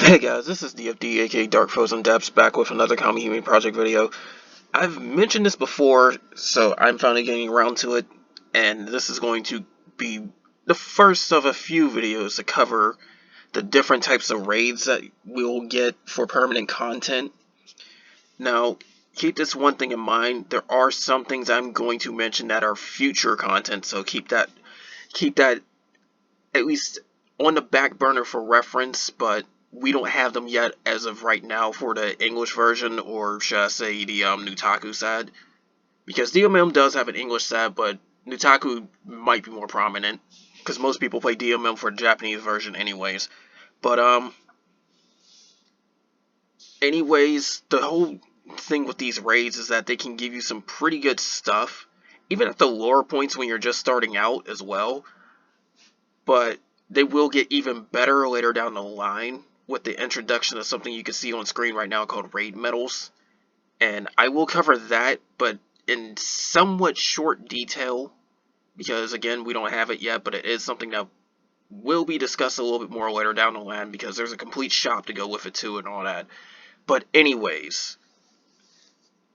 Hey guys, this is DFD aka Dark Frozen Depths back with another Kamihime project video. I've mentioned this before, so I'm finally getting around to it, and this is going to be the first of a few videos to cover the different types of raids that we'll get for permanent content. Now, keep this one thing in mind, there are some things I'm going to mention that are future content, so keep that at least on the back burner for reference, but we don't have them yet as of right now for the English version, or should I say the Nutaku side, because DMM does have an English side, but Nutaku might be more prominent because most people play DMM for the Japanese version anyways. But anyways, the whole thing with these raids is that they can give you some pretty good stuff, even at the lower points when you're just starting out as well. But they will get even better later down the line with the introduction of something you can see on screen right now called raid medals. And I will cover that, but in somewhat short detail, because again, we don't have it yet, but it is something that will be discussed a little bit more later down the line, because there's a complete shop to go with it too and all that. But anyways,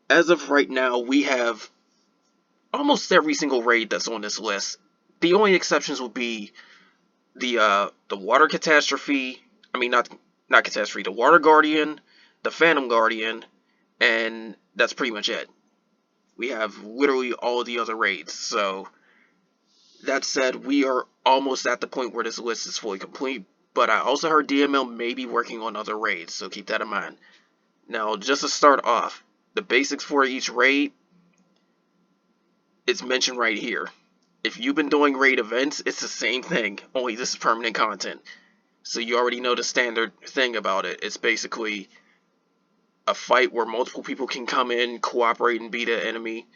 as of right now, we have almost every single raid that's on this list. The only exceptions will be the water catastrophe. I mean, not catastrophe. The water guardian, the phantom guardian, and that's pretty much it. We have literally all of the other raids. So that said, we are almost at the point where this list is fully complete. But I also heard DML may be working on other raids, so keep that in mind. Now, just to start off, the basics for each raid is mentioned right here. If you've been doing raid events, it's the same thing, only this is permanent content. So you already know the standard thing about it. It's basically a fight where multiple people can come in, cooperate, and beat the enemy.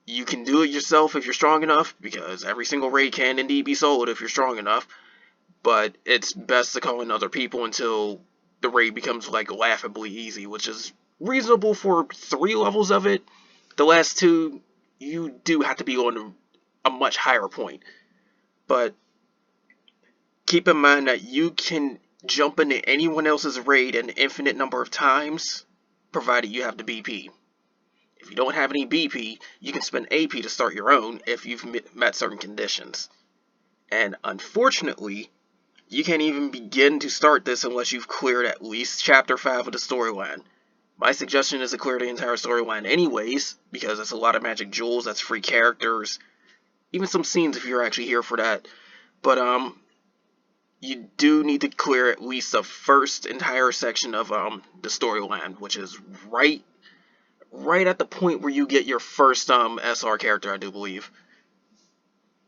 You can do it yourself if you're strong enough, because every single raid can indeed be soloed if you're strong enough. But it's best to call in other people until the raid becomes like laughably easy, which is reasonable for 3 levels of it. The last 2, you do have to be on a much higher point. But keep in mind that you can jump into anyone else's raid an infinite number of times, provided you have the BP. If you don't have any BP, you can spend AP to start your own if you've met certain conditions. And unfortunately, you can't even begin to start this unless you've cleared at least Chapter 5 of the storyline. My suggestion is to clear the entire storyline anyways, because that's a lot of magic jewels, that's free characters, even some scenes if you're actually here for that. But you do need to clear at least the first entire section of the storyline, which is right at the point where you get your first SR character, I do believe.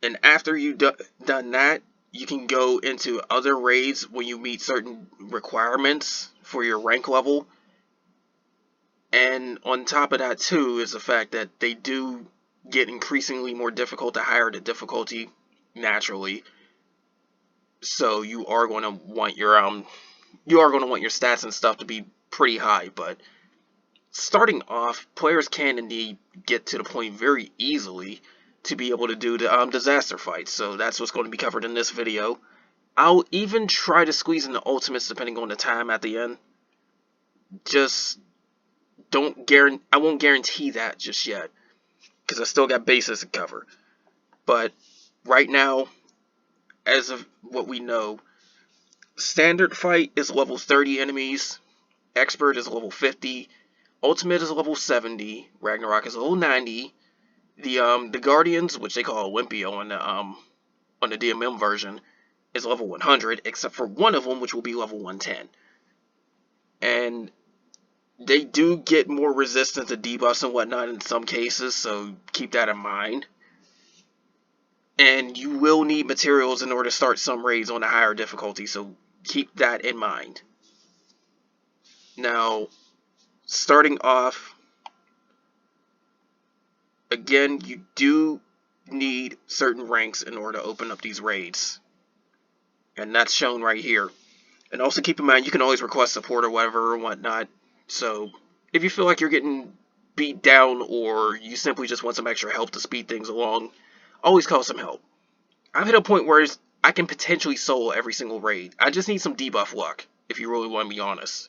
And after you've done that, you can go into other raids when you meet certain requirements for your rank level. And on top of that too is the fact that they do get increasingly more difficult the higher the difficulty, naturally. So you are going to want your stats and stuff to be pretty high. But starting off, players can indeed get to the point very easily to be able to do the disaster fights. So that's what's going to be covered in this video. I'll even try to squeeze in the ultimates depending on the time at the end. Just I won't guarantee that just yet, because I still got bases to cover. But right now, as of what we know, standard fight is level 30 enemies, expert is level 50, ultimate is level 70, Ragnarok is level 90, the guardians, which they call Olympia on the DMM version, is level 100, except for one of them, which will be level 110. And they do get more resistance to debuffs and whatnot in some cases, so keep that in mind. And you will need materials in order to start some raids on a higher difficulty, so keep that in mind. Now, starting off, again, you do need certain ranks in order to open up these raids. And that's shown right here. And also keep in mind, you can always request support or whatever or whatnot. So, if you feel like you're getting beat down or you simply just want some extra help to speed things along, always call some help. I've hit a point where I can potentially solo every single raid. I just need some debuff luck, if you really want to be honest.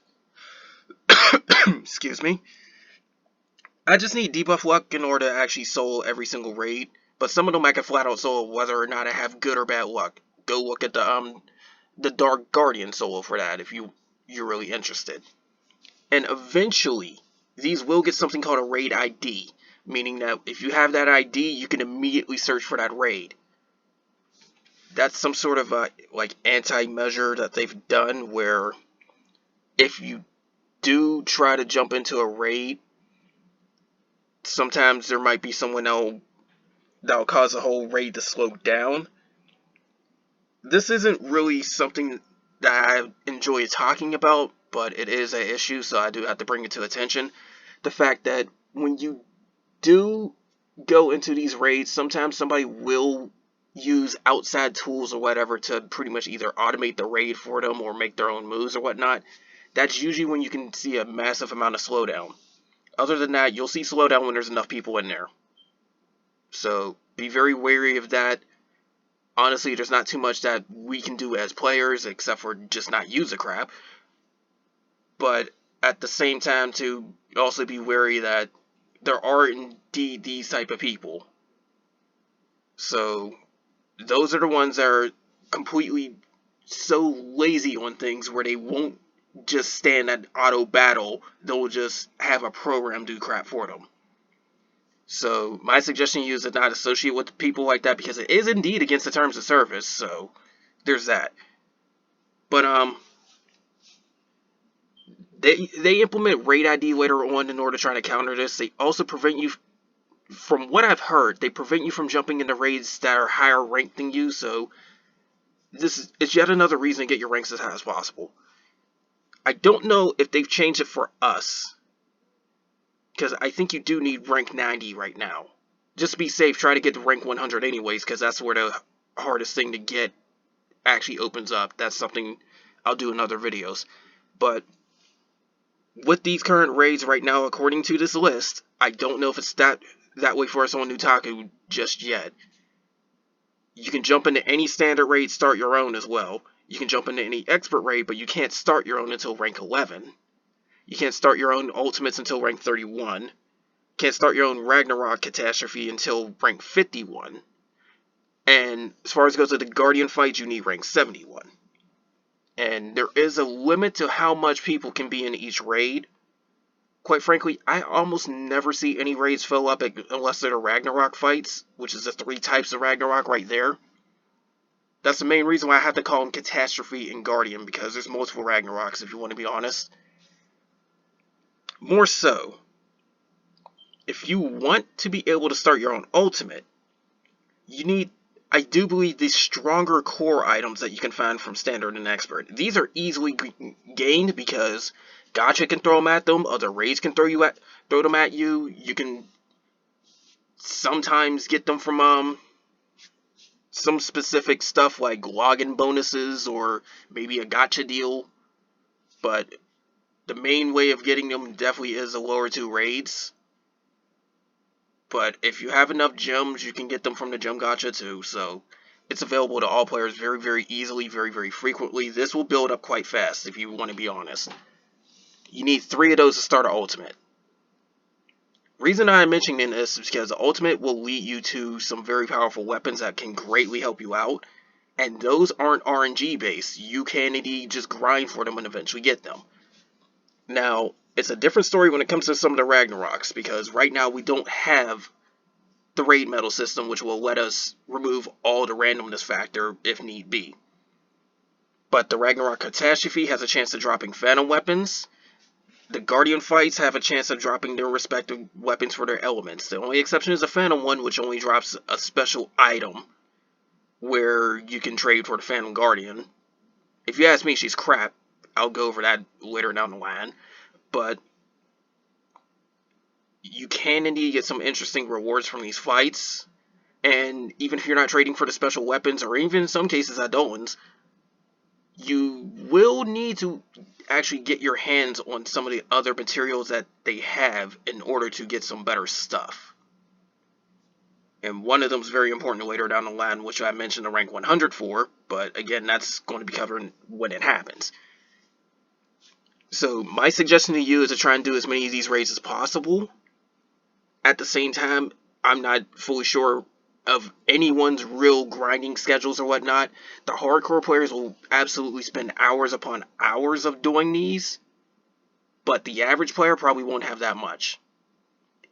Excuse me. I just need debuff luck in order to actually solo every single raid. But some of them I can flat out solo whether or not I have good or bad luck. Go look at the Dark Guardian solo for that if you're really interested. And eventually, these will get something called a raid ID, meaning that if you have that ID, you can immediately search for that raid. That's some sort of like anti-measure that they've done where if you do try to jump into a raid, sometimes there might be someone that'll cause the whole raid to slow down. This isn't really something that I enjoy talking about, but it is an issue, so I do have to bring it to attention. The fact that when you do go into these raids, sometimes somebody will use outside tools or whatever to pretty much either automate the raid for them or make their own moves or whatnot. That's usually when you can see a massive amount of slowdown. Other than that, you'll see slowdown when there's enough people in there. So be very wary of that. Honestly, there's not too much that we can do as players except for just not use the crap. But at the same time, to also be wary that there are indeed these type of people. So those are the ones that are completely so lazy on things where they won't just stand at auto battle. They'll just have a program do crap for them. So my suggestion to you is to not associate with people like that because it is indeed against the terms of service. So there's that. But they implement raid ID later on in order to try to counter this. They also prevent you, from what I've heard, they prevent you from jumping into raids that are higher ranked than you. So it's yet another reason to get your ranks as high as possible. I don't know if they've changed it for us, because I think you do need rank 90 right now. Just to be safe, try to get to rank 100 anyways, because that's where the hardest thing to get actually opens up. That's something I'll do in other videos. But with these current raids right now, according to this list, I don't know if it's that way for us on Nutaku just yet. You can jump into any standard raid, start your own as well. You can jump into any expert raid, but you can't start your own until rank 11. You can't start your own ultimates until rank 31. Can't start your own Ragnarok Catastrophe until rank 51. And as far as goes to the Guardian fights, you need rank 71. And there is a limit to how much people can be in each raid. Quite frankly, I almost never see any raids fill up unless they're the Ragnarok fights, which is the 3 types of Ragnarok right there. That's the main reason why I have to call them Catastrophe and Guardian, because there's multiple Ragnaroks, if you want to be honest. More so, if you want to be able to start your own ultimate, you need, I do believe, these stronger core items that you can find from Standard and Expert. These are easily gained because Gacha can throw them at them, other raids can throw them at you. You can sometimes get them from some specific stuff like login bonuses or maybe a gacha deal. But the main way of getting them definitely is the lower 2 raids. But if you have enough gems, you can get them from the gem gacha too. So it's available to all players very, very easily, very, very frequently. This will build up quite fast if you want to be honest. You need 3 of those to start an ultimate. Reason I'm mentioning this is because the ultimate will lead you to some very powerful weapons that can greatly help you out. And those aren't RNG based. You can indeed just grind for them and eventually get them. Now, it's a different story when it comes to some of the Ragnaroks, because right now we don't have the raid medal system, which will let us remove all the randomness factor if need be. But the Ragnarok Catastrophe has a chance of dropping phantom weapons. The Guardian fights have a chance of dropping their respective weapons for their elements. The only exception is the Phantom one, which only drops a special item where you can trade for the Phantom Guardian. If you ask me, she's crap. I'll go over that later down the line. But you can indeed get some interesting rewards from these fights. And even if you're not trading for the special weapons, or even in some cases add-ons, you will need to actually get your hands on some of the other materials that they have in order to get some better stuff. And one of them is very important later down the line, which I mentioned the rank 100 for, but again, that's going to be covered when it happens. So my suggestion to you is to try and do as many of these raids as possible. At the same time, I'm not fully sure of anyone's real grinding schedules or whatnot. The hardcore players will absolutely spend hours upon hours of doing these, but the average player probably won't have that much.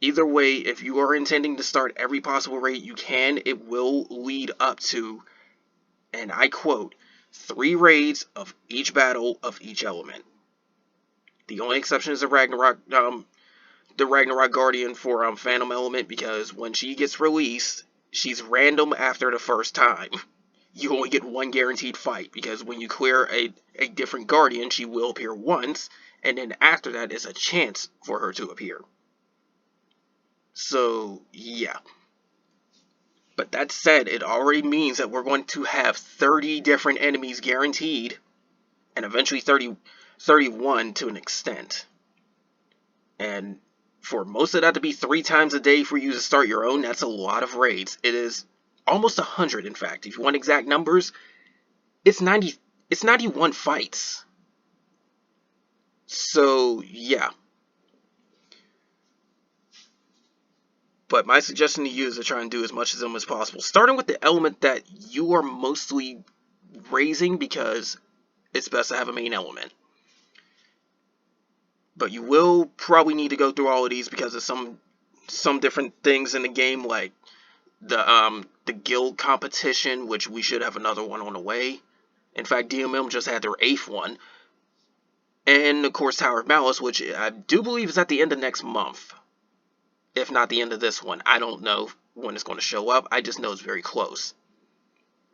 Either way, if you are intending to start every possible raid you can, it will lead up to, and I quote, 3 raids of each battle of each element. The only exception is the Ragnarok Guardian for Phantom Element, because when she gets released, she's random after the first time. You only get one guaranteed fight, because when you clear a different Guardian, she will appear once, and then after that is a chance for her to appear. So, yeah. But that said, it already means that we're going to have 30 different enemies guaranteed, and eventually 31 to an extent. And for most of that to be 3 times a day for you to start your own, that's a lot of raids. It is almost 100, in fact. If you want exact numbers, it's 91 fights. So, yeah. But my suggestion to you is to try and do as much of them as possible, starting with the element that you are mostly raising, because it's best to have a main element. But you will probably need to go through all of these because of some different things in the game, like the guild competition, which we should have another one on the way. In fact, DMM just had their 8th one. And of course Tower of Malice, which I do believe is at the end of next month. If not the end of this one. I don't know when it's going to show up. I just know it's very close.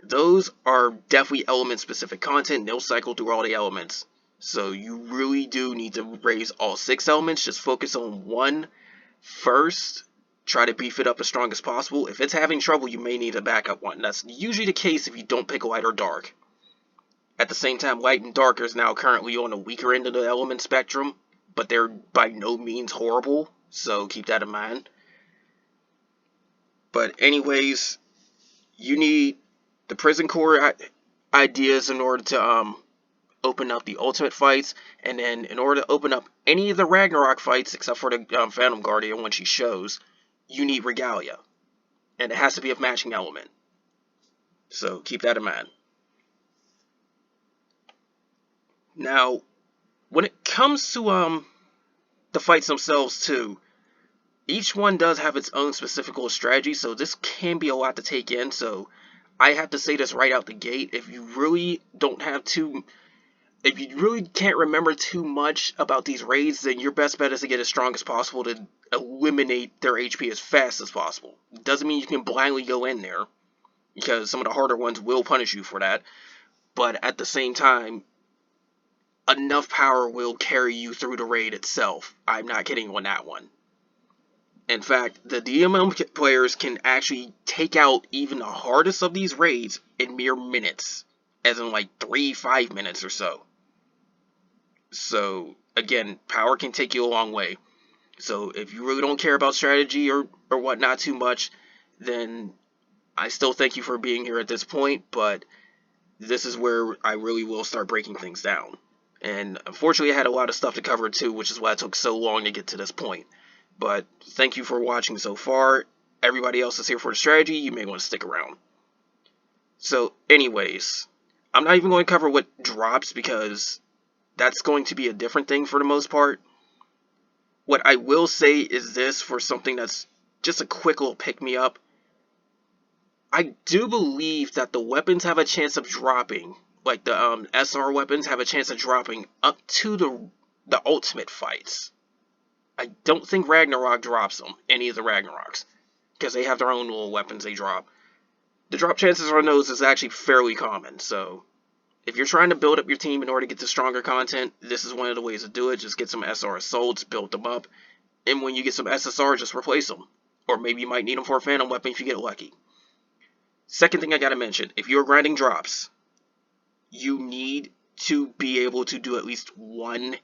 Those are definitely element specific content. They'll cycle through all the elements. So you really do need to raise all 6 elements. Just focus on one first. Try to beef it up as strong as possible. If it's having trouble, you may need a backup one. That's usually the case if you don't pick light or dark. At the same time, light and dark is now currently on the weaker end of the element spectrum, but they're by no means horrible. So keep that in mind. But anyways, you need the prison core ideas in order to open up the ultimate fights, and then in order to open up any of the Ragnarok fights except for the Phantom Guardian when she shows, you need Regalia, and it has to be of matching element. So keep that in mind. Now, when it comes to the fights themselves too, each one does have its own specific strategy, so this can be a lot to take in. So I have to say this right out the gate: if you really can't remember too much about these raids, then your best bet is to get as strong as possible to eliminate their HP as fast as possible. Doesn't mean you can blindly go in there, because some of the harder ones will punish you for that. But at the same time, enough power will carry you through the raid itself. I'm not kidding on that one. In fact, the DMM players can actually take out even the hardest of these raids in mere minutes, as in like 3-5 minutes or so. So again, power can take you a long way. So if you really don't care about strategy or whatnot too much, then I still thank you for being here at this point, but this is where I really will start breaking things down. And unfortunately, I had a lot of stuff to cover too, which is why it took so long to get to this point. But thank you for watching so far. Everybody else is here for the strategy. You may want to stick around. So anyways, I'm not even going to cover what drops, because that's going to be a different thing for the most part. What I will say is this, for something that's just a quick little pick-me-up. I do believe that the weapons have a chance of dropping, like the SR weapons have a chance of dropping up to the ultimate fights. I don't think Ragnarok drops them, any of the Ragnaroks, because they have their own little weapons they drop. The drop chances on those is actually fairly common, so if you're trying to build up your team in order to get to stronger content, this is one of the ways to do it. Just get some SR assaults, build them up, and when you get some SSR, just replace them. Or maybe you might need them for a phantom weapon if you get lucky. Second thing I gotta mention, if you're grinding drops, you need to be able to do at least one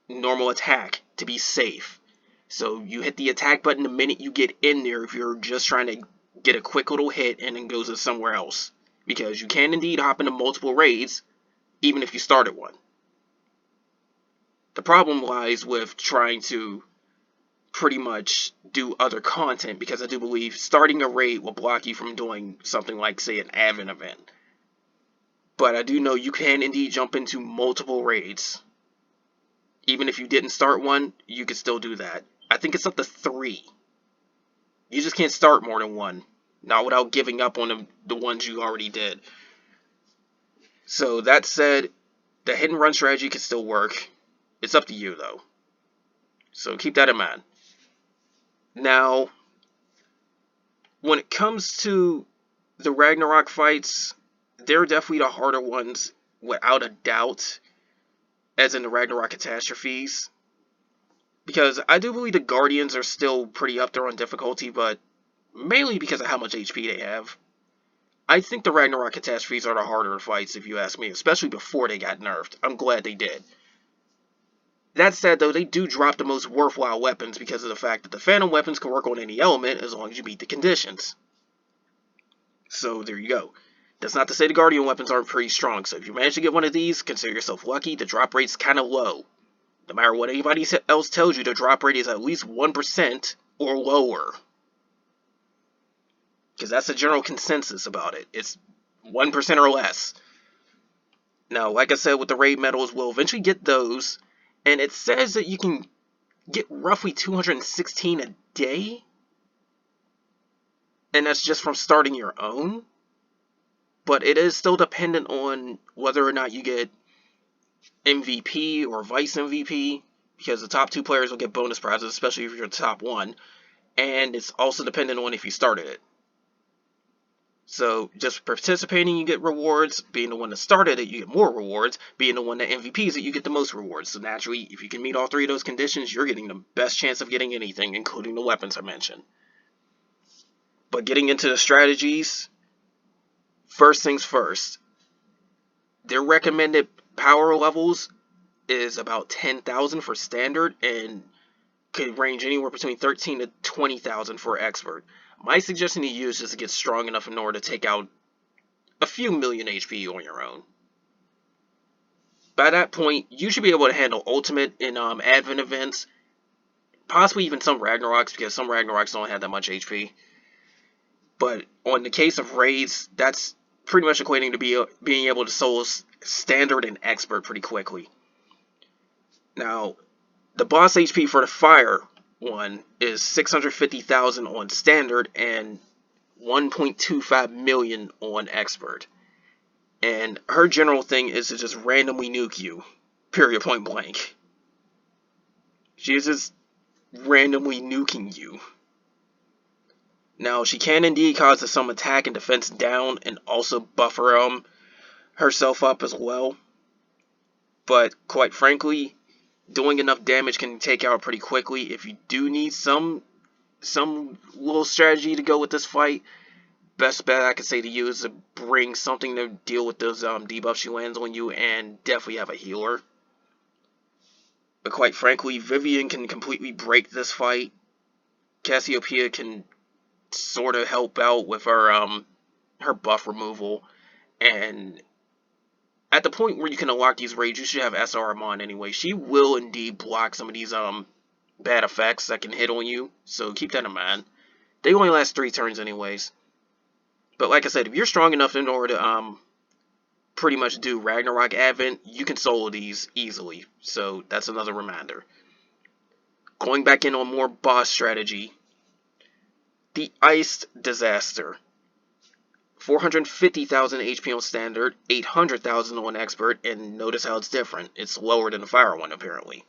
normal attack to be safe. So you hit the attack button the minute you get in there if you're just trying to get a quick little hit, and then goes to somewhere else. Because you can indeed hop into multiple raids, even if you started one. The problem lies with trying to pretty much do other content, because I do believe starting a raid will block you from doing something like, say, an advent event. But I do know you can indeed jump into multiple raids. Even if you didn't start one, you can still do that. I think it's up to 3. You just can't start more than one. Not without giving up on the ones you already did. So that said, the hit and run strategy can still work. It's up to you though. So keep that in mind. Now, when it comes to the Ragnarok fights, they're definitely the harder ones, without a doubt, as in the Ragnarok Catastrophes. Because I do believe the Guardians are still pretty up there on difficulty, but mainly because of how much HP they have. I think the Ragnarok Catastrophes are the harder fights, if you ask me, especially before they got nerfed. I'm glad they did. That said, though, they do drop the most worthwhile weapons because of the fact that the Phantom weapons can work on any element as long as you meet the conditions. So there you go. That's not to say the Guardian weapons aren't pretty strong, so if you manage to get one of these, consider yourself lucky. The drop rate's kind of low. No matter what anybody else tells you, the drop rate is at least 1% or lower. Because that's the general consensus about it. It's 1% or less. Now, like I said, with the raid medals, we'll eventually get those. And it says that you can get roughly 216 a day. And that's just from starting your own. But it is still dependent on whether or not you get MVP or Vice MVP. Because the top 2 players will get bonus prizes, especially if you're the top 1. And it's also dependent on if you started it. So, just participating, you get rewards. Being the one that started it, you get more rewards. Being the one that MVPs it, you get the most rewards. So, naturally, if you can meet all 3 of those conditions, you're getting the best chance of getting anything, including the weapons I mentioned. But getting into the strategies, first things first. Their recommended power levels is about 10,000 for standard, and could range anywhere between 13 to 20,000 for expert. My suggestion to you is just to get strong enough in order to take out a few million HP on your own. By that point, you should be able to handle ultimate in advent events, possibly even some Ragnaroks, because some Ragnaroks don't have that much HP. But on the case of raids, that's pretty much equating to being able to solo standard and expert pretty quickly. Now, the boss HP for the fire one is 650,000 on standard and 1.25 million on expert. And her general thing is to just randomly nuke you, period, point blank. She is just randomly nuking you. Now, she can indeed cause some attack and defense down and also buffer herself up as well. But quite frankly, doing enough damage can take out pretty quickly. If you do need some little strategy to go with this fight, best bet I could say to you is to bring something to deal with those debuffs she lands on you, and definitely have a healer. But quite frankly, Vivian can completely break this fight. Cassiopeia can sort of help out with her buff removal, and at the point where you can unlock these raids, you should have SRM on anyway. She will indeed block some of these bad effects that can hit on you, so keep that in mind. They only last 3 turns anyways. But like I said, if you're strong enough in order to pretty much do Ragnarok Advent, you can solo these easily. So that's another reminder. Going back in on more boss strategy, the Iced Disaster. 450,000 HP on standard, 800,000 on expert, and notice how it's different. It's lower than the fire one, apparently.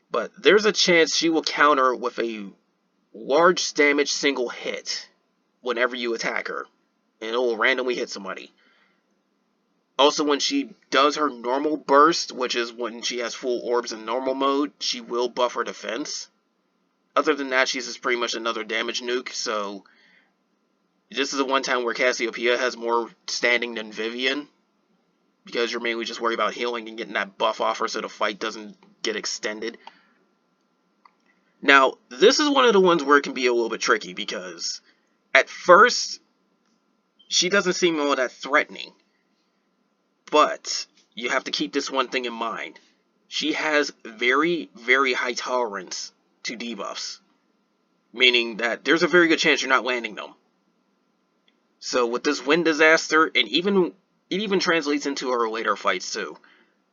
But there's a chance she will counter with a large damage single hit whenever you attack her, and it will randomly hit somebody. Also, when she does her normal burst, which is when she has full orbs in normal mode, she will buff her defense. Other than that, she's just pretty much another damage nuke, so this is the one time where Cassiopeia has more standing than Vivian, because you're mainly just worried about healing and getting that buff off her so the fight doesn't get extended. Now, this is one of the ones where it can be a little bit tricky, because At first, she doesn't seem all that threatening, but you have to keep this one thing in mind. She has very, very high tolerance to debuffs, meaning that there's a very good chance you're not landing them. So with this wind disaster, and it even translates into her later fights too.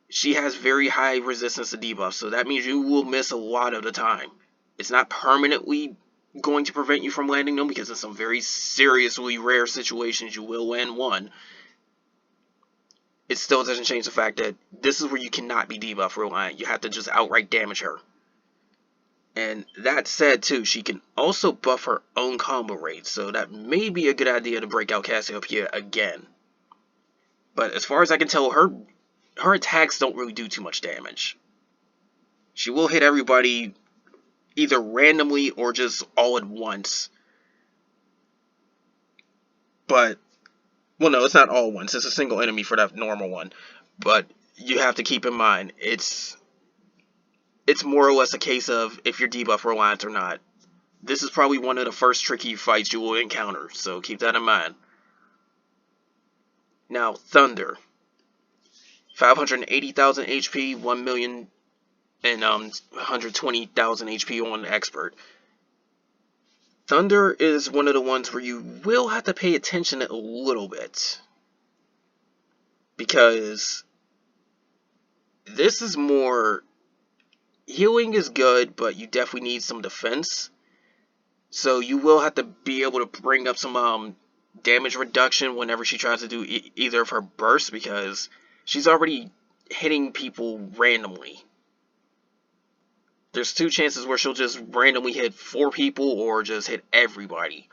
She has very high resistance to debuffs, so that means you will miss a lot of the time. It's not permanently going to prevent you from landing them, because in some very seriously rare situations you will land one. It still doesn't change the fact that this is where you cannot be debuff reliant. You have to just outright damage her. And that said too, she can also buff her own combo rate, so that may be a good idea to break out Cassiopeia again. But as far as I can tell, her attacks don't really do too much damage. She will hit everybody either randomly or just all at once. But, well, no, it's not all at once. It's a single enemy for that normal one. But you have to keep in mind, it's more or less a case of if you're debuff reliant or not. This is probably one of the first tricky fights you will encounter, so keep that in mind. Now, Thunder. 580,000 HP, 1 million and 120,000 HP on Expert. Thunder is one of the ones where you will have to pay attention a little bit, because this is more healing is good, but you definitely need some defense. So you will have to be able to bring up some damage reduction whenever she tries to do either of her bursts, because she's already hitting people randomly. There's two chances where she'll just randomly hit 4 people or just hit everybody.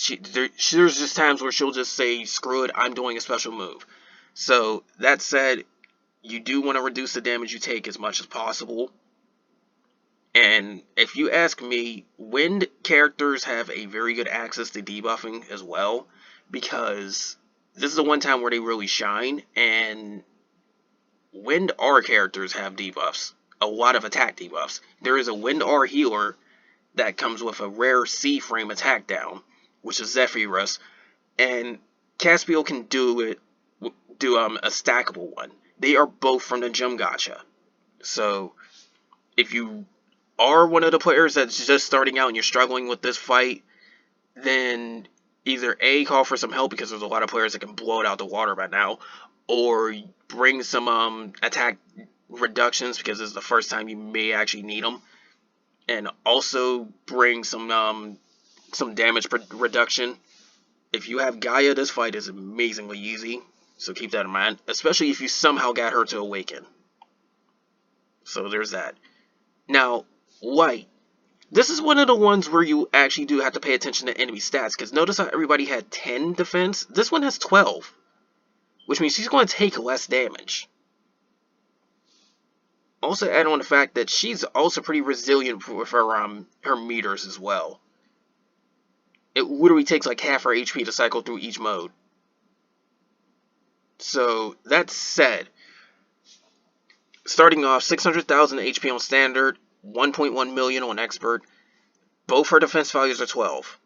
There's just times where she'll just say, screw it, I'm doing a special move. So, that said, you do want to reduce the damage you take as much as possible. And if you ask me, wind characters have a very good access to debuffing as well, because this is the one time where they really shine, and wind R characters have debuffs. A lot of attack debuffs. There is a wind R healer that comes with a rare C frame attack down, which is Zephyrus, and Caspiel can do a stackable one. They are both from the gem gacha. So if you are one of the players that's just starting out and you're struggling with this fight, then either A, call for some help, because there's a lot of players that can blow it out the water by now, or bring some attack reductions, because this is the first time you may actually need them, and also bring some damage reduction. If you have Gaia, this fight is amazingly easy, so keep that in mind, especially if you somehow got her to awaken. So there's that. Now, Light. This is one of the ones where you actually do have to pay attention to enemy stats, because notice how everybody had 10 defense? This one has 12, which means she's going to take less damage. Also add on the fact that she's also pretty resilient with her meters as well. It literally takes like half her HP to cycle through each mode. So, that said, starting off 600,000 HP on Standard, 1.1 million on Expert, both her defense values are 12.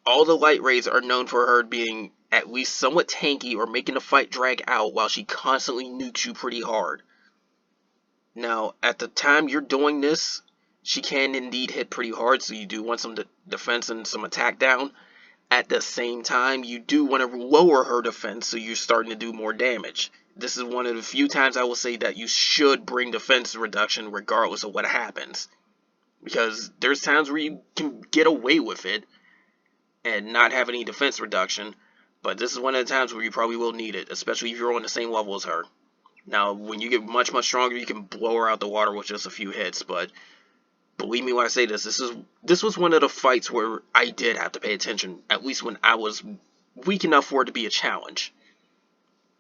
All the Light Raids are known for her being at least somewhat tanky or making the fight drag out while she constantly nukes you pretty hard. Now, at the time you're doing this, she can indeed hit pretty hard, so you do want some defense and some attack down. At the same time, you do want to lower her defense so you're starting to do more damage. This is one of the few times I will say that you should bring defense reduction regardless of what happens. Because there's times where you can get away with it and not have any defense reduction, but this is one of the times where you probably will need it, especially if you're on the same level as her. Now, when you get much, much stronger, you can blow her out the water with just a few hits, but believe me when I say this, this was one of the fights where I did have to pay attention, at least when I was weak enough for it to be a challenge.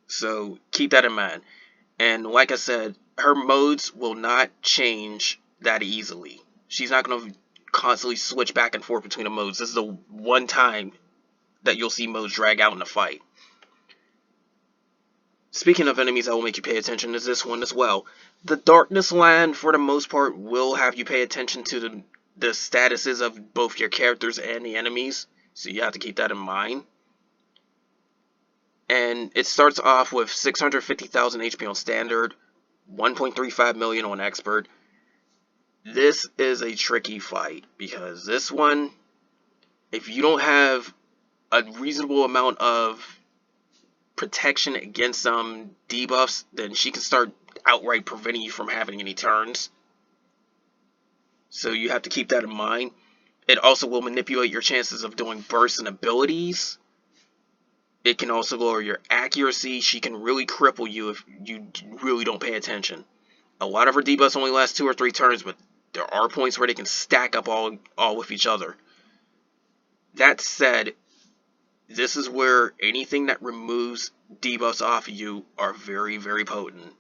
So, keep that in mind. And like I said, her modes will not change that easily. She's not going to constantly switch back and forth between the modes. This is the one time that you'll see modes drag out in the fight. Speaking of enemies that will make you pay attention, is this one as well. The Darkness Land, for the most part, will have you pay attention to the statuses of both your characters and the enemies, so you have to keep that in mind. And it starts off with 650,000 HP on standard, 1.35 million on expert. This is a tricky fight because this one, if you don't have a reasonable amount of protection against some debuffs, then she can start outright preventing you from having any turns. So you have to keep that in mind. It also will manipulate your chances of doing bursts and abilities. It can also lower your accuracy. She can really cripple you if you really don't pay attention. A lot of her debuffs only last 2 or 3 turns, but there are points where they can stack up all with each other. That said, this is where anything that removes debuffs off of you are very, very potent.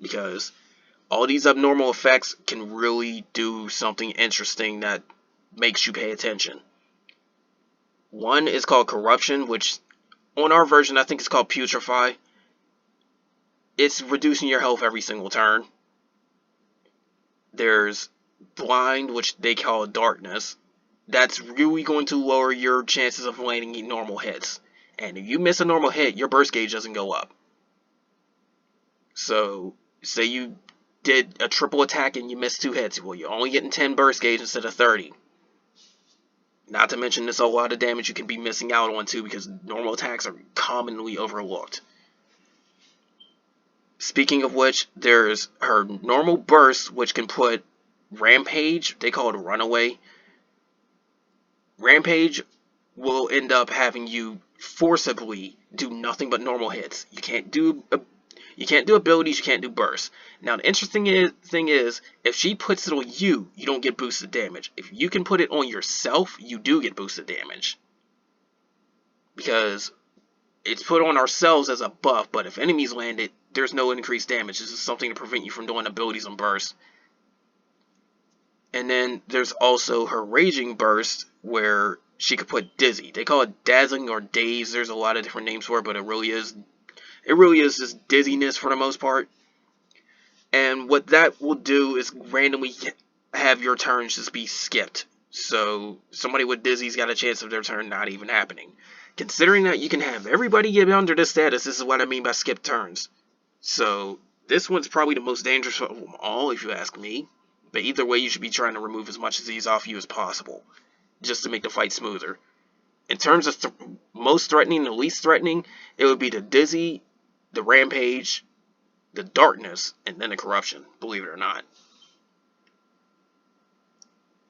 Because all these abnormal effects can really do something interesting that makes you pay attention. One is called Corruption, which on our version I think it's called Putrefy. It's reducing your health every single turn. There's Blind, which they call Darkness. That's really going to lower your chances of landing normal hits. And if you miss a normal hit, your burst gauge doesn't go up. So, say you did a triple attack and you missed 2 hits. Well, you're only getting 10 burst gauge instead of 30. Not to mention there's a lot of damage you can be missing out on too, because normal attacks are commonly overlooked. Speaking of which, there's her normal burst, which can put Rampage, they call it Runaway. Rampage will end up having you forcibly do nothing but normal hits. You can't do abilities, you can't do bursts. Now the interesting thing is, if she puts it on you, you don't get boosted damage. If you can put it on yourself, you do get boosted damage. Because it's put on ourselves as a buff, but if enemies land it, there's no increased damage. This is something to prevent you from doing abilities and bursts. And then there's also her Raging Burst, where she could put Dizzy. They call it Dazzling or Daze. There's a lot of different names for it, but it really is just dizziness for the most part. And what that will do is randomly have your turns just be skipped. So somebody with Dizzy's got a chance of their turn not even happening. Considering that you can have everybody get under this status, this is what I mean by skipped turns. So this one's probably the most dangerous of them all, if you ask me. But either way, you should be trying to remove as much of these off you as possible, just to make the fight smoother. In terms of most threatening, the least threatening, it would be the Dizzy, the Rampage, the Darkness, and then the Corruption, believe it or not.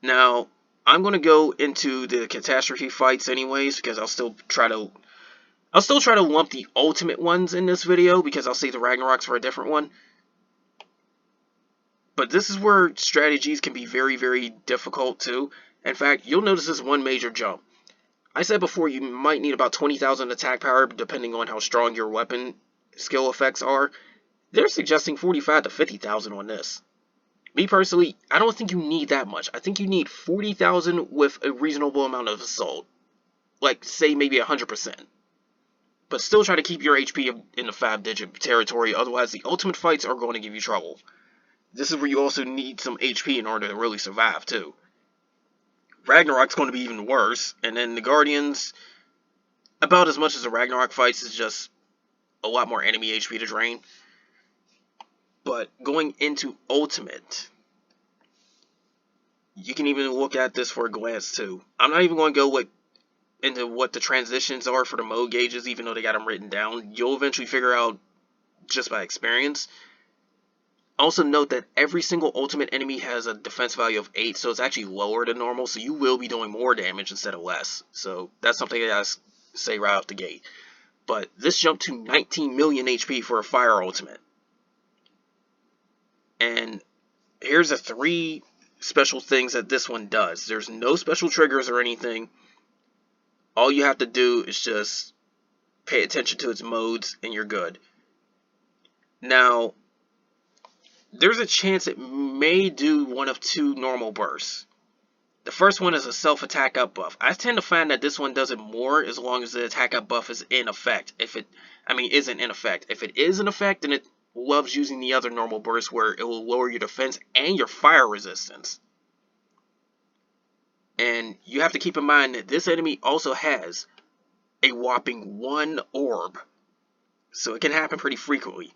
Now, I'm going to go into the Catastrophe fights anyways, because I'll still try to lump the ultimate ones in this video, because I'll save the Ragnaroks for a different one. But this is where strategies can be very, very difficult too. In fact, you'll notice this one major jump. I said before you might need about 20,000 attack power depending on how strong your weapon skill effects are. They're suggesting 45 to 50,000 on this. Me personally, I don't think you need that much. I think you need 40,000 with a reasonable amount of assault. Like, say maybe 100%. But still try to keep your HP in the 5-digit territory, otherwise the ultimate fights are going to give you trouble. This is where you also need some HP in order to really survive, too. Ragnarok's going to be even worse, and then the Guardians, about as much as the Ragnarok fights, is just a lot more enemy HP to drain. But going into Ultimate, you can even look at this for a glance, too. I'm not even going to go into what the transitions are for the mode gauges, even though they got them written down. You'll eventually figure out just by experience. Also note that every single ultimate enemy has a defense value of 8, so it's actually lower than normal, so you will be doing more damage instead of less. So that's something I gotta say right off the gate. But this jumped to 19 million HP for a fire ultimate. And here's the 3 special things that this one does. There's no special triggers or anything. All you have to do is just pay attention to its modes and you're good. Now, there's a chance it may do one of 2 normal bursts. The first one is a self-attack up buff. I tend to find that this one does it more as long as the attack up buff is in effect. Isn't in effect. If it is in effect, then it loves using the other normal burst where it will lower your defense and your fire resistance. And you have to keep in mind that this enemy also has a whopping 1 orb. So it can happen pretty frequently.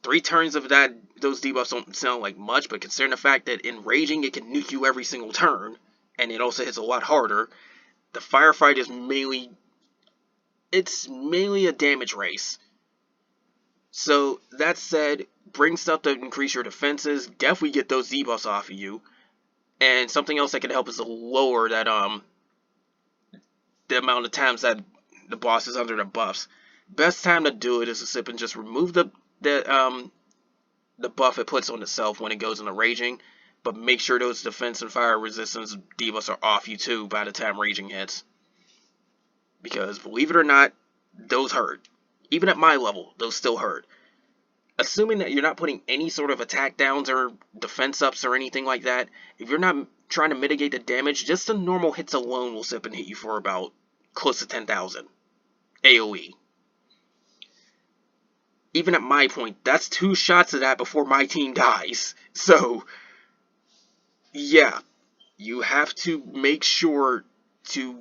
3 turns of those debuffs don't sound like much, but considering the fact that in raging it can nuke you every single turn, and it also hits a lot harder, the firefight is mainly a damage race. So that said, bring stuff to increase your defenses, definitely get those debuffs off of you, and something else that can help is to lower that the amount of times that the boss is under the buffs. Best time to do it is to sip and just remove the buff it puts on itself when it goes into raging, but make sure those defense and fire resistance debuffs are off you too by the time raging hits. Because believe it or not, those hurt. Even at my level, those still hurt. Assuming that you're not putting any sort of attack downs or defense ups or anything like that, if you're not trying to mitigate the damage, just the normal hits alone will sip and hit you for about close to 10,000 AoE. Even at my point, that's 2 shots of that before my team dies. So, yeah, you have to make sure to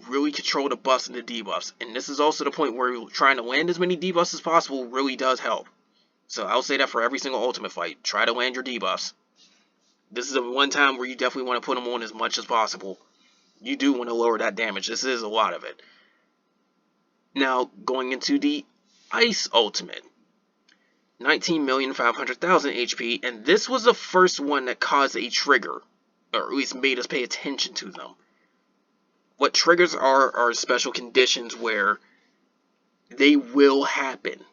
really control the buffs and the debuffs. And this is also the point where trying to land as many debuffs as possible really does help. So I'll say that for every single ultimate fight. Try to land your debuffs. This is the one time where you definitely want to put them on as much as possible. You do want to lower that damage. This is a lot of it. Now, going into the Ice Ultimate. 19,500,000 HP, and this was the first one that caused a trigger, or at least made us pay attention to them. What triggers are special conditions where they will happen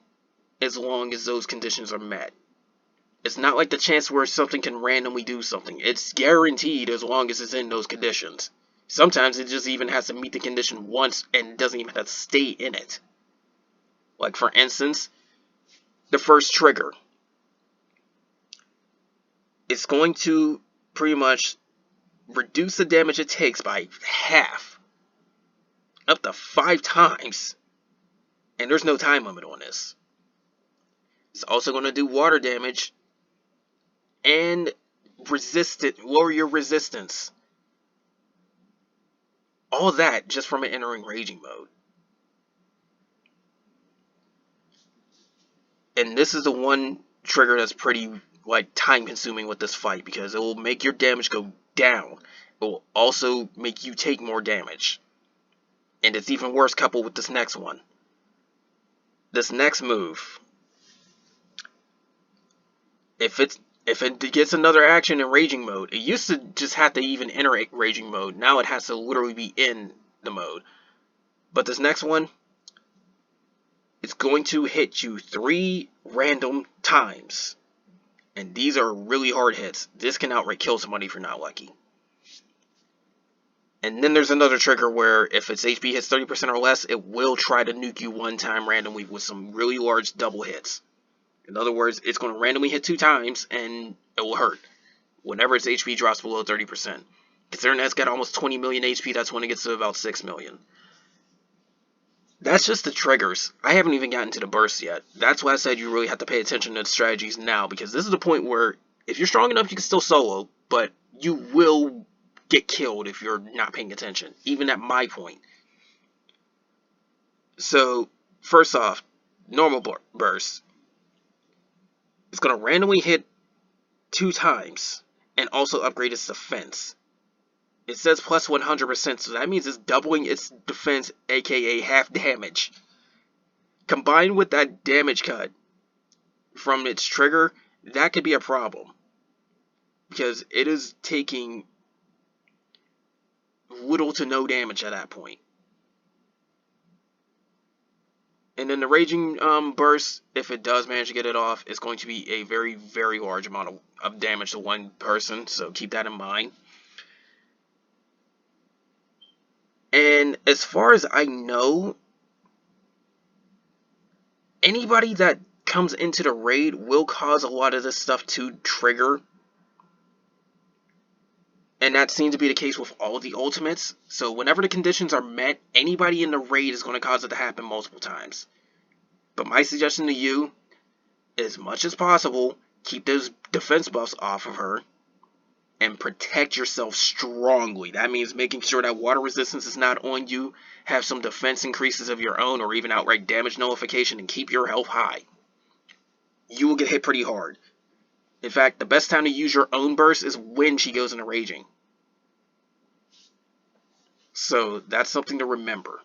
as long as those conditions are met. It's not like the chance where something can randomly do something. It's guaranteed as long as it's in those conditions. Sometimes it just even has to meet the condition once and doesn't even have to stay in it. Like for instance, the first trigger. It's going to pretty much reduce the damage it takes by half. Up to 5 times. And there's no time limit on this. It's also going to do water damage and lower your resistance. All that just from it entering raging mode. And this is the one trigger that's pretty time consuming with this fight, because it will make your damage go down. It will also make you take more damage. And it's even worse coupled with this next one. This next move, if it gets another action in raging mode, it used to just have to even enter raging mode. Now it has to literally be in the mode. But this next one, it's going to hit you 3 random times. And these are really hard hits. This can outright kill somebody if you're not lucky. And then there's another trigger where if its HP hits 30% or less, it will try to nuke you 1 time randomly with some really large double hits. In other words, it's going to randomly hit 2 times and it will hurt whenever its HP drops below 30%. Considering that's got almost 20 million HP, that's when it gets to about 6 million. That's just the triggers. I haven't even gotten to the bursts yet. That's why I said you really have to pay attention to the strategies now, because this is the point where if you're strong enough, you can still solo, but you will get killed if you're not paying attention, even at my point. So, first off, normal burst. It's going to randomly hit 2 times and also upgrade its defense. It says plus 100%, so that means it's doubling its defense, aka half damage. Combined with that damage cut from its trigger, that could be a problem. Because it is taking little to no damage at that point. And then the raging burst, if it does manage to get it off, is going to be a very, very large amount of damage to one person, so keep that in mind. And as far as I know, anybody that comes into the raid will cause a lot of this stuff to trigger. And that seems to be the case with all of the ultimates. So whenever the conditions are met, anybody in the raid is going to cause it to happen multiple times. But my suggestion to you, as much as possible, keep those defense buffs off of her. and protect yourself strongly. That means making sure that water resistance is not on you, have some defense increases of your own, or even outright damage nullification, and keep your health high. You will get hit pretty hard. In fact, the best time to use your own burst is when she goes into raging. So that's something to remember.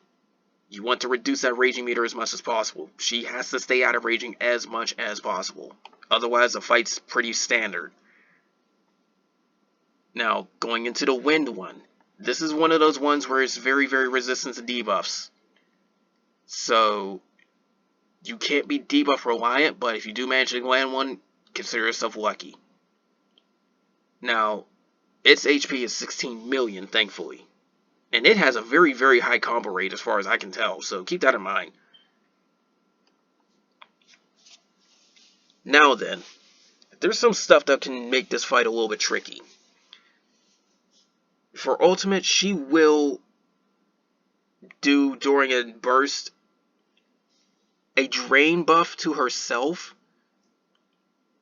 You want to reduce that raging meter as much as possible. She has to stay out of raging as much as possible. Otherwise, the fight's pretty standard. Now, going into the wind one. This is one of those ones where it's very, very resistant to debuffs. So, you can't be debuff reliant, but if you do manage to land one, consider yourself lucky. Now, its HP is 16 million, thankfully. And it has a very, very high combo rate as far as I can tell, so keep that in mind. Now then, there's some stuff that can make this fight a little bit tricky. For ultimate, she will do, during a burst, a drain buff to herself,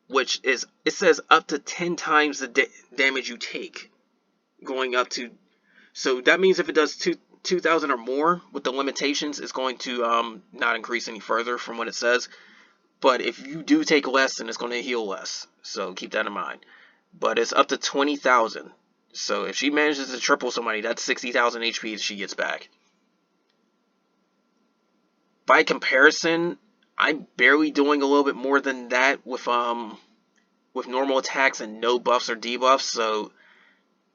which is, it says up to 10 times the damage you take. Going up to, so that means if it does 2,000 or more with the limitations, it's going to not increase any further from what it says. But if you do take less, then it's going to heal less. So keep that in mind. But it's up to 20,000. So if she manages to triple somebody, that's 60,000 HP that she gets back. By comparison, I'm barely doing a little bit more than that with normal attacks and no buffs or debuffs. So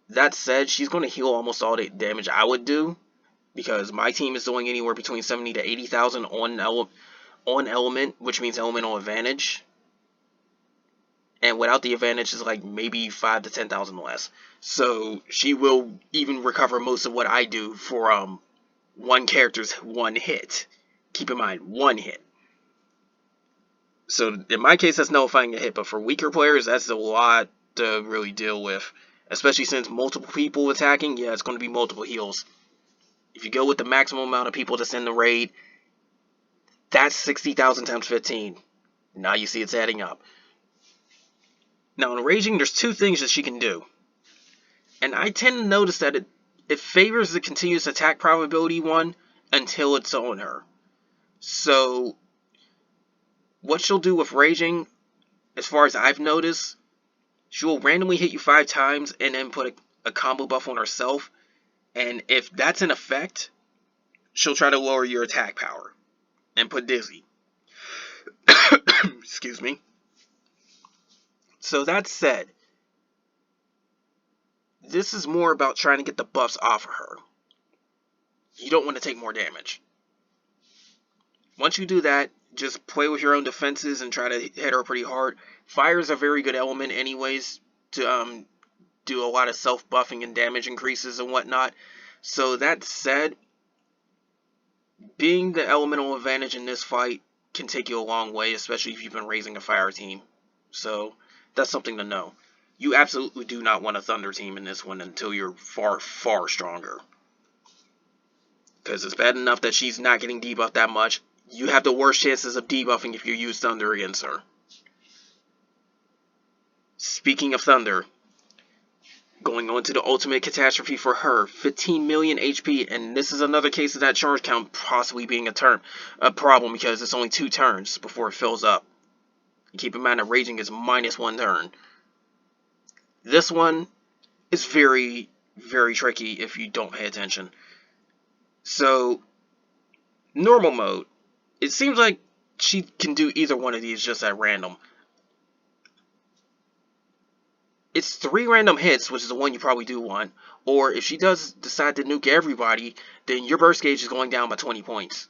that said, she's going to heal almost all the damage I would do, because my team is doing anywhere between 70 to 80,000 on element, which means elemental advantage. And without the advantage is like maybe 5 to 10,000 less. So she will even recover most of what I do for one character's one hit. Keep in mind, one hit. So in my case, that's nullifying a hit, but for weaker players, that's a lot to really deal with. Especially since multiple people attacking, yeah, it's going to be multiple heals. If you go with the maximum amount of people that's in the raid, that's 60,000 times 15. Now you see it's adding up. Now in raging, there's two things that she can do. And I tend to notice that it favors the continuous attack probability one until it's on her. So what she'll do with raging, as far as I've noticed, she will randomly hit you 5 times and then put a combo buff on herself. And if that's in effect, she'll try to lower your attack power and put dizzy. Excuse me. So that said, this is more about trying to get the buffs off of her. You don't want to take more damage. Once you do that, just play with your own defenses and try to hit her pretty hard. Fire is a very good element anyways to do a lot of self-buffing and damage increases and whatnot. So that said, being the elemental advantage in this fight can take you a long way, especially if you've been raising a fire team. So that's something to know. You absolutely do not want a thunder team in this one until you're far, far stronger. Because it's bad enough that she's not getting debuffed that much. You have the worst chances of debuffing if you use thunder against her. Speaking of thunder, going on to the ultimate catastrophe for her, 15 million HP, and this is another case of that charge count possibly being a problem because it's only 2 turns before it fills up. Keep in mind that raging is -1 turn. This one is very, very tricky if you don't pay attention. So, normal mode, it seems like she can do either one of these just at random. It's 3 random hits, which is the one you probably do want. Or if she does decide to nuke everybody, then your burst gauge is going down by 20 points.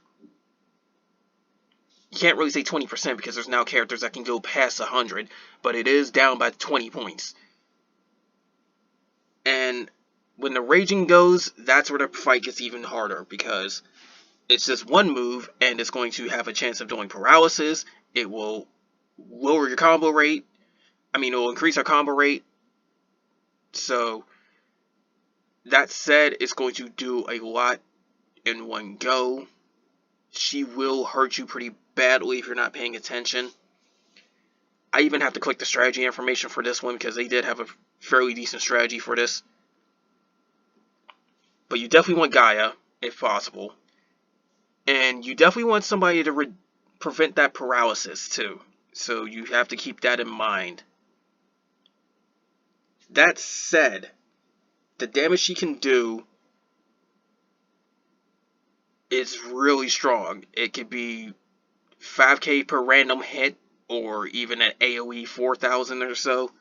You can't really say 20% because there's now characters that can go past 100, but it is down by 20 points. And when the raging goes, that's where the fight gets even harder because it's just one move and it's going to have a chance of doing paralysis. It will lower your combo rate. It will increase our combo rate. So, that said, it's going to do a lot in one go. She will hurt you pretty badly if you're not paying attention. I even have to click the strategy information for this one because they did have a fairly decent strategy for this. But you definitely want Gaia, if possible. And you definitely want somebody to prevent that paralysis, too. So you have to keep that in mind. That said, the damage she can do is really strong. It could be 5k per random hit, or even an AoE 4000 or so.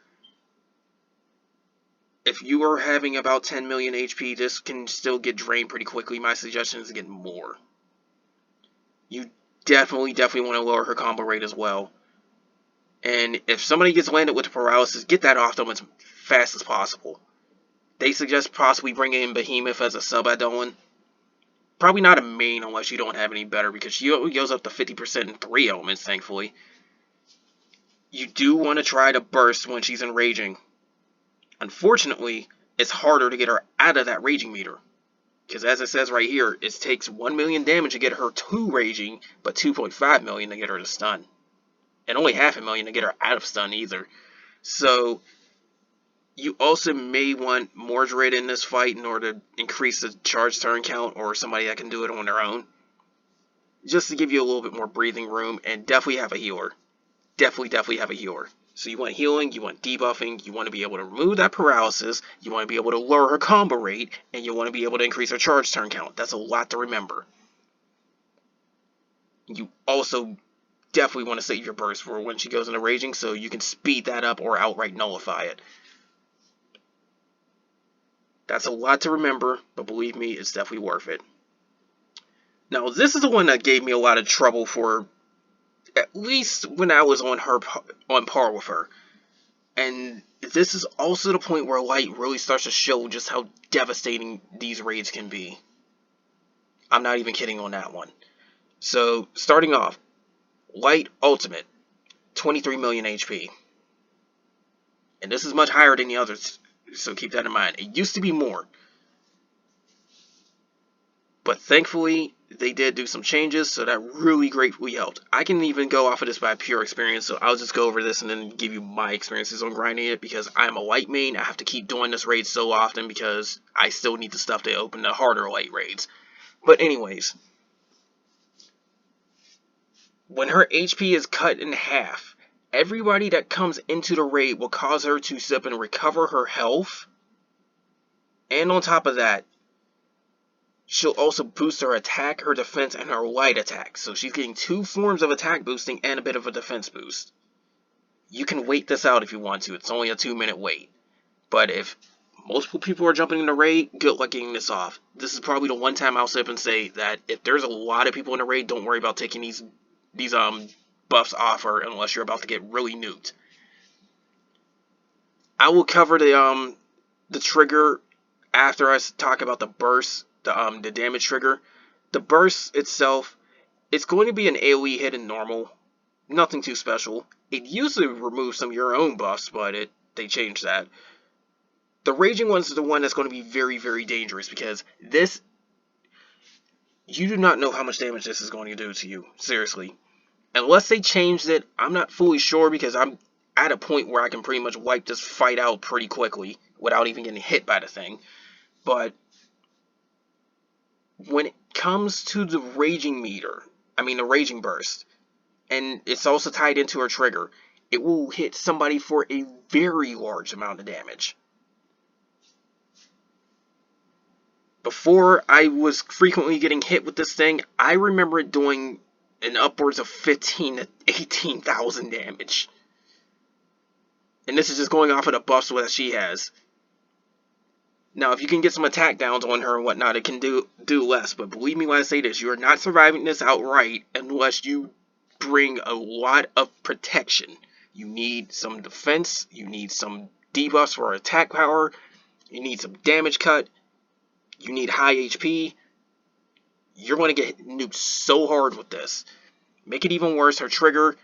If you are having about 10 million HP, this can still get drained pretty quickly. My suggestion is to get more. You definitely want to lower her combo rate as well. And if somebody gets landed with paralysis, get that off them as fast as possible. They suggest possibly bringing in Behemoth as a sub add-on. Probably not a main unless you don't have any better, because she goes up to 50% in 3 elements, thankfully. You do want to try to burst when she's in raging. Unfortunately, it's harder to get her out of that raging meter. Because as it says right here, it takes 1 million damage to get her to raging, but 2.5 million to get her to stun. And only 500,000 to get her out of stun either. So you also may want Mordred in this fight in order to increase the charge turn count, or somebody that can do it on their own. Just to give you a little bit more breathing room, and definitely have a healer. Definitely have a healer. So you want healing, you want debuffing, you want to be able to remove that paralysis, you want to be able to lower her combo rate, and you want to be able to increase her charge turn count. That's a lot to remember. You also definitely want to save your burst for when she goes into raging, so you can speed that up or outright nullify it. That's a lot to remember, but believe me, it's definitely worth it. Now, this is the one that gave me a lot of trouble for at least when I was on par with her. And this is also the point where Light really starts to show just how devastating these raids can be. I'm not even kidding on that one. So, starting off, Light Ultimate, 23 million HP. And this is much higher than the others, so keep that in mind. It used to be more. But thankfully, they did do some changes, so that really greatly helped. I can even go off of this by pure experience, so I'll just go over this and then give you my experiences on grinding it, because I'm a light main. I have to keep doing this raid so often because I still need the stuff to open the harder light raids. But anyways, when her HP is cut in half, everybody that comes into the raid will cause her to sip and recover her health, and on top of that, she'll also boost her attack, her defense, and her light attack. So she's getting 2 forms of attack boosting and a bit of a defense boost. You can wait this out if you want to. It's only a 2-minute wait. But if multiple people are jumping in the raid, good luck getting this off. This is probably the one time I'll sit up and say that if there's a lot of people in the raid, don't worry about taking these buffs off her unless you're about to get really nuked. I will cover the trigger after I talk about the burst. The damage trigger. The burst itself, it's going to be an AoE hit in normal. Nothing too special. It usually removes some of your own buffs, but they changed that. The raging one's the one that's going to be very dangerous, because this, you do not know how much damage this is going to do to you. Seriously. Unless they changed it, I'm not fully sure, because I'm at a point where I can pretty much wipe this fight out pretty quickly without even getting hit by the thing. But when it comes to the raging meter, the raging burst, and it's also tied into her trigger, it will hit somebody for a very large amount of damage. Before I was frequently getting hit with this thing, I remember it doing an upwards of 15 to 18,000 damage. And this is just going off of the buffs that she has. Now, if you can get some attack downs on her and whatnot, it can do less. But believe me when I say this, you are not surviving this outright unless you bring a lot of protection. You need some defense, you need some debuffs for attack power, you need some damage cut, you need high HP. You're going to get nuked so hard with this. Make it even worse, her trigger,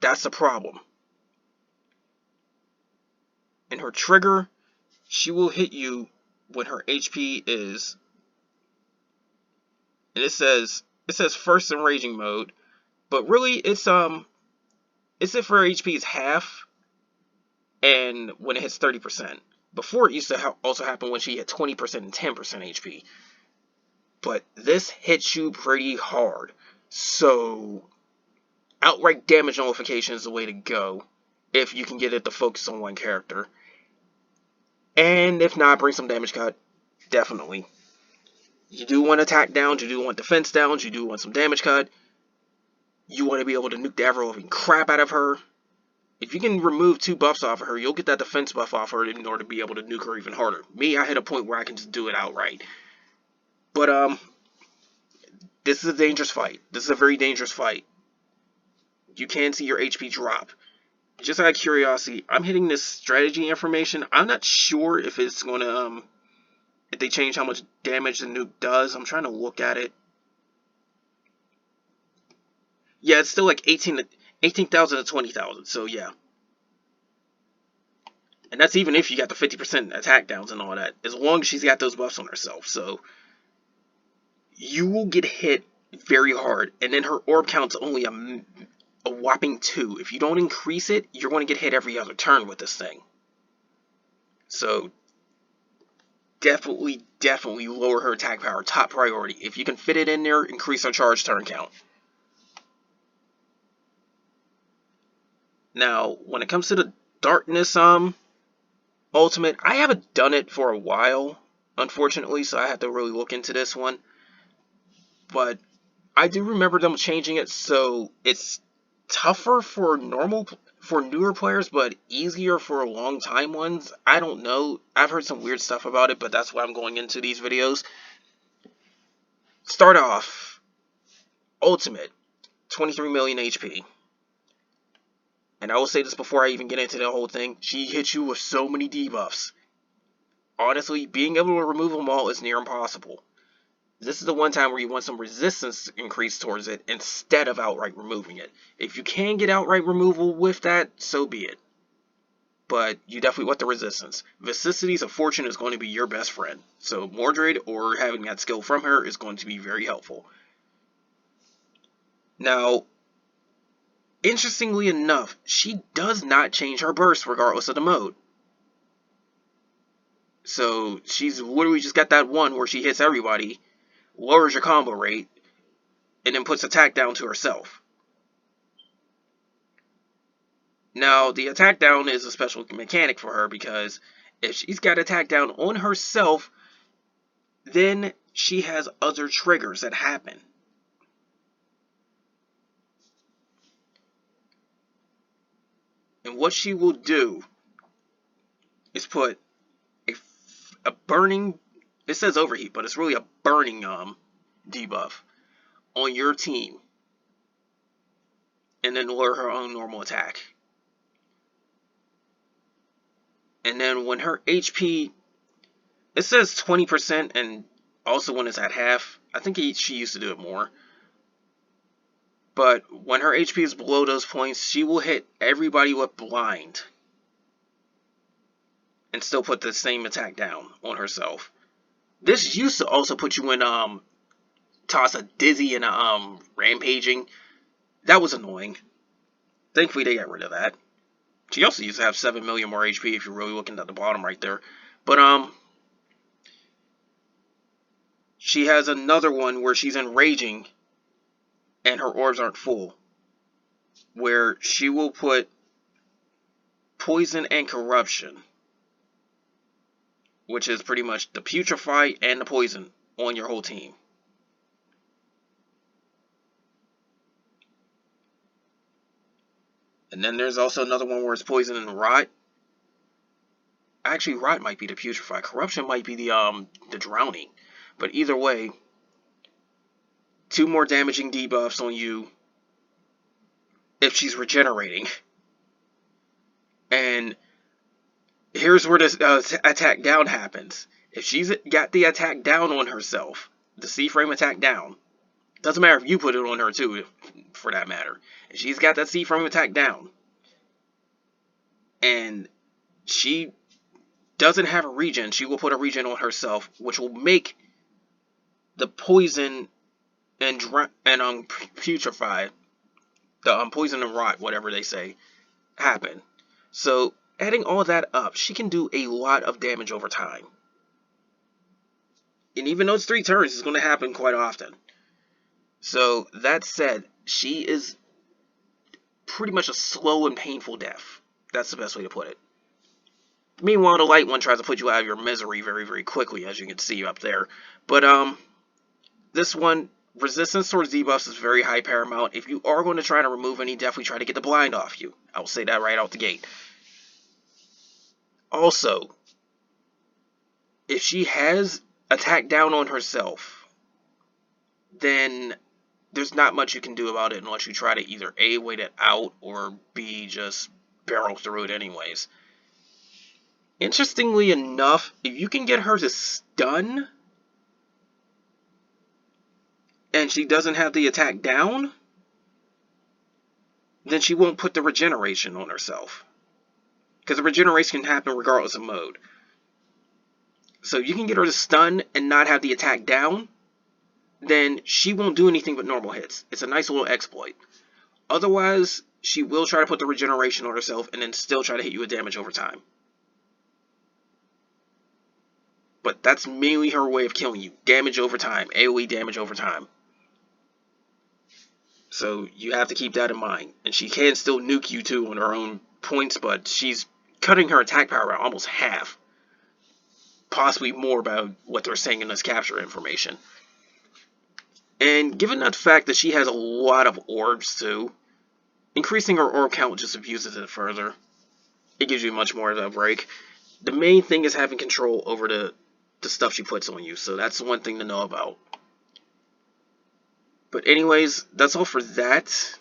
that's the problem. And her trigger, she will hit you when her HP is, and it says first in raging mode, but really it's It's if her HP is half and when it hits 30%. Before, it used to also happen when she hit 20% and 10% HP. But this hits you pretty hard. So, outright damage nullification is the way to go if you can get it to focus on one character. And if not, bring some damage cut. Definitely. You do want attack downs, you do want defense downs, you do want some damage cut. You want to be able to nuke the ever-loving crap out of her. If you can remove 2 buffs off of her, you'll get that defense buff off her in order to be able to nuke her even harder. Me, I hit a point where I can just do it outright. But, this is a dangerous fight. This is a very dangerous fight. You can see your HP drop. Just out of curiosity, I'm hitting this strategy information. I'm not sure if it's going to, if they change how much damage the nuke does. I'm trying to look at it. Yeah, it's still like 18,000 to 20,000, so yeah. And that's even if you got the 50% attack downs and all that. As long as she's got those buffs on herself, so you will get hit very hard. And then her orb count's only a whopping 2. If you don't increase it, you're going to get hit every other turn with this thing. So definitely lower her attack power. Top priority. If you can fit it in there, increase her charge turn count. Now, when it comes to the darkness ultimate, I haven't done it for a while, unfortunately, so I have to really look into this one. But I do remember them changing it, so it's tougher for newer players, but easier for long time ones. I don't know. I've heard some weird stuff about it, but that's why I'm going into these videos. Start off, ultimate, 23 million HP. And I will say this before I even get into the whole thing. She hits you with so many debuffs. Honestly, being able to remove them all is near impossible. This is the one time where you want some resistance increase towards it instead of outright removing it. If you can get outright removal with that, so be it. But you definitely want the resistance. Vicissitudes of Fortune is going to be your best friend. So Mordred or having that skill from her is going to be very helpful. Now, interestingly enough, she does not change her burst regardless of the mode. So she's literally just got that one where she hits everybody, lowers your combo rate, and then puts attack down to herself. Now, the attack down is a special mechanic for her because if she's got attack down on herself, then she has other triggers that happen. And what she will do is put a burning, it says overheat, but it's really a burning debuff on your team. And then lower her own normal attack. And then when her HP, it says 20%, and also when it's at half. I think she used to do it more. But when her HP is below those points, she will hit everybody with blind. And still put the same attack down on herself. This used to also put you in toss a dizzy and rampaging. That was annoying. Thankfully they got rid of that. She also used to have 7 million more HP if you're really looking at the bottom right there. But she has another one where she's enraging and her orbs aren't full. Where she will put poison and corruption, which is pretty much the putrefy and the poison on your whole team. And then there's also another one where it's poison and rot. Actually, rot might be the putrefy. Corruption might be the drowning. But either way, 2 more damaging debuffs on you if she's regenerating. And here's where this attack down happens. If she's got the attack down on herself, the C-frame attack down, doesn't matter if you put it on her too, for that matter. If she's got that C-frame attack down, and she doesn't have a regen, she will put a regen on herself, which will make the poison and putrefy the poison and rot, whatever they say, happen. So adding all that up, she can do a lot of damage over time. And even though it's 3 turns, it's going to happen quite often. So that said, she is pretty much a slow and painful death. That's the best way to put it. Meanwhile, the light one tries to put you out of your misery very, very quickly, as you can see up there. But this one, resistance towards debuffs is very high paramount. If you are going to try to remove any, definitely try to get the blind off you. I will say that right out the gate. Also, if she has attack down on herself, then there's not much you can do about it unless you try to either A, wait it out, or B, just barrel through it anyways. Interestingly enough, if you can get her to stun, and she doesn't have the attack down, then she won't put the regeneration on herself. Because the regeneration can happen regardless of mode. So if you can get her to stun and not have the attack down, then she won't do anything but normal hits. It's a nice little exploit. Otherwise, she will try to put the regeneration on herself and then still try to hit you with damage over time. But that's mainly her way of killing you. Damage over time. AoE damage over time. So you have to keep that in mind. And she can still nuke you too on her own points, but she's cutting her attack power out almost half. Possibly more about what they're saying in this capture information. And given that fact that she has a lot of orbs too, increasing her orb count just abuses it further. It gives you much more of a break. The main thing is having control over the stuff she puts on you, so that's one thing to know about. But anyways, that's all for that.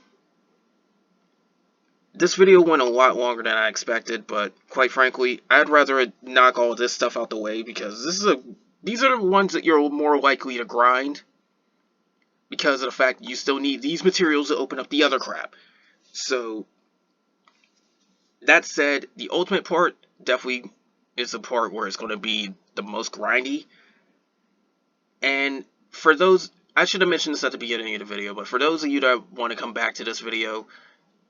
This video went a lot longer than I expected, but quite frankly, I'd rather knock all this stuff out the way because these are the ones that you're more likely to grind because of the fact that you still need these materials to open up the other crap. So, that said, the ultimate part definitely is the part where it's going to be the most grindy. And for those, I should have mentioned this at the beginning of the video, but for those of you that want to come back to this video,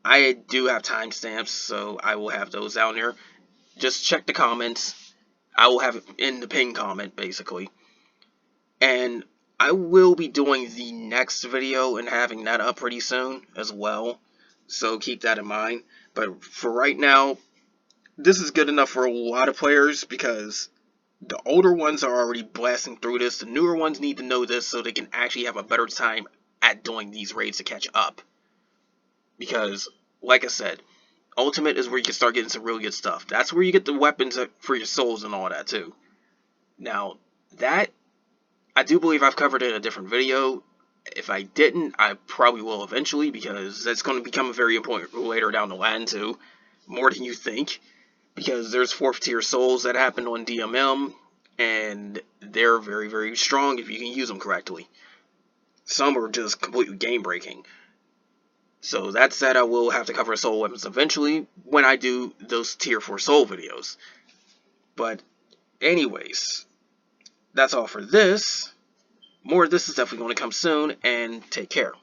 I do have timestamps, so I will have those down there. Just check the comments. I will have it in the pinned comment, basically. And I will be doing the next video and having that up pretty soon as well. So keep that in mind. But for right now, this is good enough for a lot of players because the older ones are already blasting through this. The newer ones need to know this so they can actually have a better time at doing these raids to catch up. Because, like I said, Ultimate is where you can start getting some really good stuff. That's where you get the weapons for your souls and all that too. Now, that, I do believe I've covered in a different video. If I didn't, I probably will eventually because that's going to become very important later down the line too. More than you think. Because there's 4th tier souls that happen on DMM, and they're very, very strong if you can use them correctly. Some are just completely game breaking. So that said, I will have to cover soul weapons eventually when I do those tier 4 soul videos. But anyways, that's all for this. More of this is definitely going to come soon, and take care.